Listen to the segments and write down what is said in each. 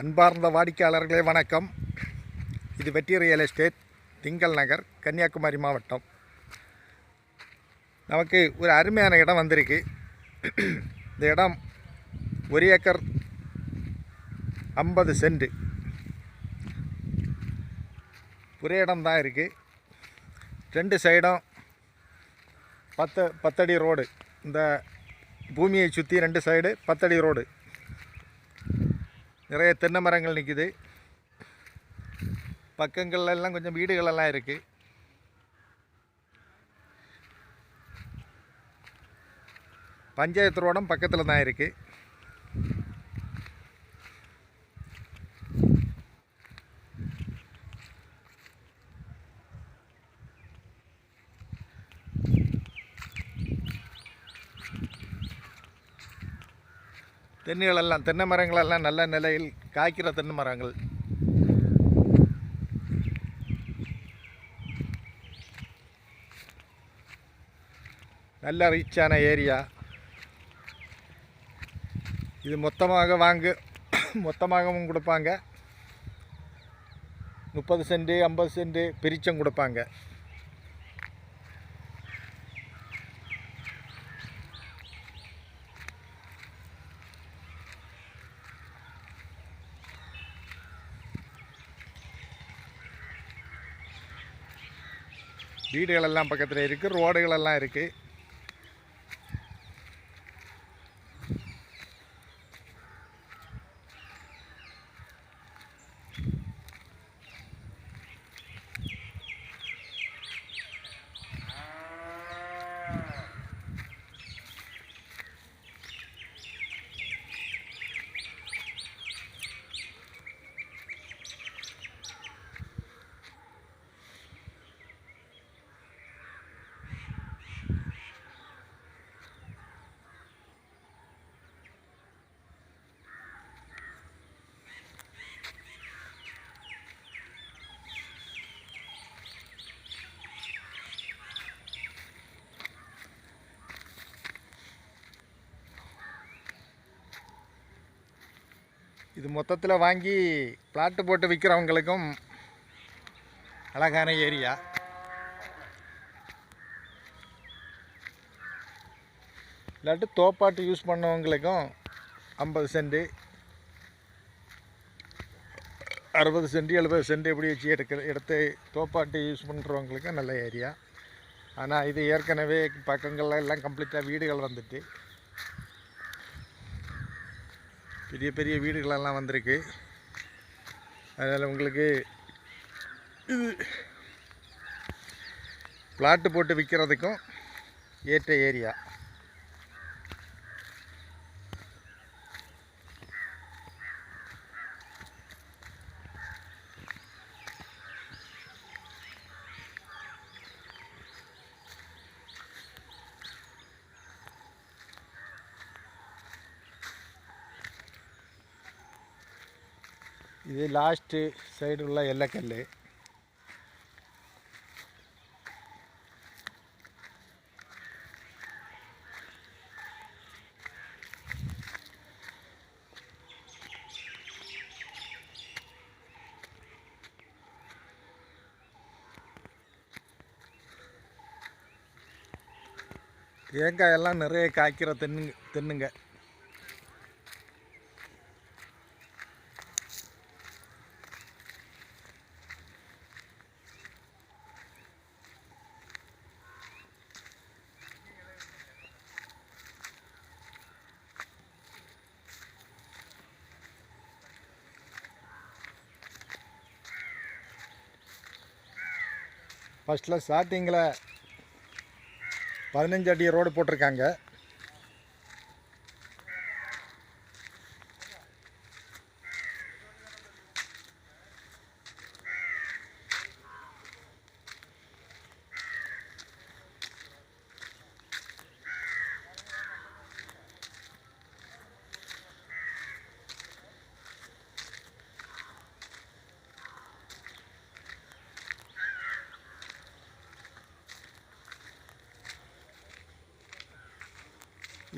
அன்பார்ந்த வாடிக்கையாளர்களே வணக்கம். இது வெற்றி ரியல் எஸ்டேட், திங்கள் நகர், கன்னியாகுமரி மாவட்டம். நமக்கு ஒரு அருமையான இடம் வந்திருக்கு. இந்த இடம் 1 ஏக்கர் 50 சென்ட் ஒரே இடம் தான் இருக்குது. 2 சைடும் 10 அடி ரோடு. இந்த பூமியை சுற்றி 2 சைடு 10 அடி ரோடு. நிறைய தென்னை மரங்கள் நிற்குது. பக்கங்கள்லாம் கொஞ்சம் வீடுகளெல்லாம் இருக்குது. பஞ்சாயத்து ரோடும் பக்கத்தில் தான் இருக்குது. தென்னை மரங்களெல்லாம் நல்ல நிலையில் காய்க்கிற தென்னை மரங்கள். நல்ல ரிச்சான ஏரியா இது. மொத்தமாகவும் கொடுப்பாங்க. 30 சென்ட் 50 சென்ட் பிரிச்சும் கொடுப்பாங்க. வீடுகளெல்லாம் பக்கத்தில் இருக்குது. ரோடுகளெல்லாம் இருக்குது. இது மொத்தத்தில் வாங்கி பிளாட்டு போட்டு விற்கிறவங்களுக்கும் அழகான ஏரியா. இல்லாட்டி தோப்பாட்டு யூஸ் பண்ணவங்களுக்கும் 50 சென்ட் 60 சென்ட் 70 சென்ட் எப்படி வச்சு எடுத்து தோப்பாட்டு யூஸ் பண்ணுறவங்களுக்கும் நல்ல ஏரியா. ஆனால் இது ஏற்கனவே பக்கங்கள்லாம் எல்லாம் கம்ப்ளீட்டாக வீடுகள் வந்துட்டு, பெரிய பெரிய வீடுகளெல்லாம் வந்திருக்கு. அதனால் உங்களுக்கு இது பிளாட்டு போட்டு விற்கிறதுக்கும் ஏற்ற ஏரியா. இது லாஸ்ட்டு சைடு உள்ள எல்லக்கல். தேங்காயெல்லாம் நிறைய காய்க்கிற தென்னுங்க. ஃபஸ்ட்டில் ஸ்டார்டிங்கில் 15 அடி ரோடு போட்டிருக்காங்க.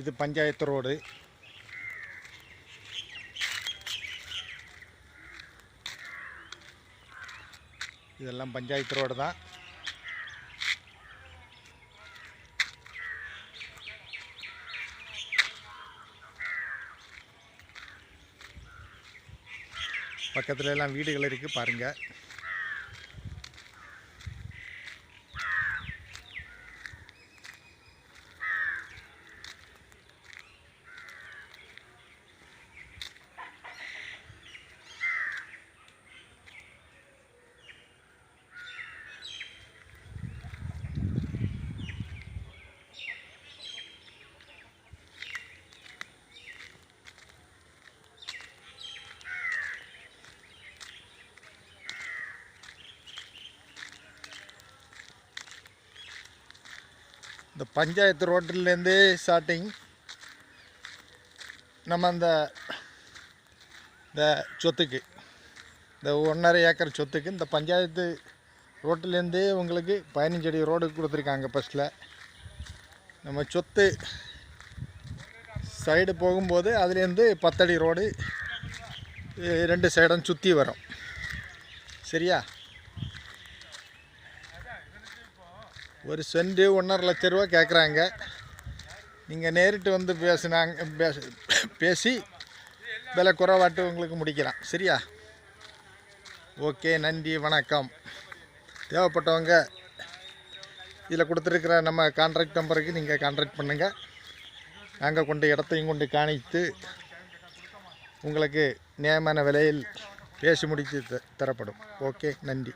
இது பஞ்சாயத்து ரோடு. இதெல்லாம் பஞ்சாயத்து ரோடு தான். பக்கத்துல எல்லாம் வீடுகள் இருக்குது பாருங்கள். இந்த பஞ்சாயத்து ரோட்டிலேருந்தே ஸ்டார்டிங் நம்ம இந்த சொத்துக்கு, இந்த 1.5 ஏக்கர் சொத்துக்கு இந்த பஞ்சாயத்து ரோட்டிலேருந்தே உங்களுக்கு 15 அடி ரோடு கொடுத்துருக்காங்க. ஃபஸ்ட்டில் நம்ம சொத்து சைடு போகும்போது அதுலேருந்து 10 அடி ரோடு 2 சைடும் சுற்றி வரும். சரியா? ஒரு சென்ட் 1.5 லட்ச ரூபா கேட்குறாங்க. நீங்கள் நேரிட்டு வந்து பேசி விலை குறைவாட்டு உங்களுக்கு முடிக்கலாம். சரியா? ஓகே, நன்றி, வணக்கம். தேவைப்பட்டவங்க இதில் கொடுத்துருக்குற நம்ம கான்ட்ராக்ட் நம்பருக்கு நீங்கள் கான்ட்ராக்ட் பண்ணுங்கள். நாங்கள் கொண்டு இடத்தையும் கொண்டு காணித்து உங்களுக்கு நியாயமான விலையில் பேசி முடித்து தரப்படும். ஓகே, நன்றி.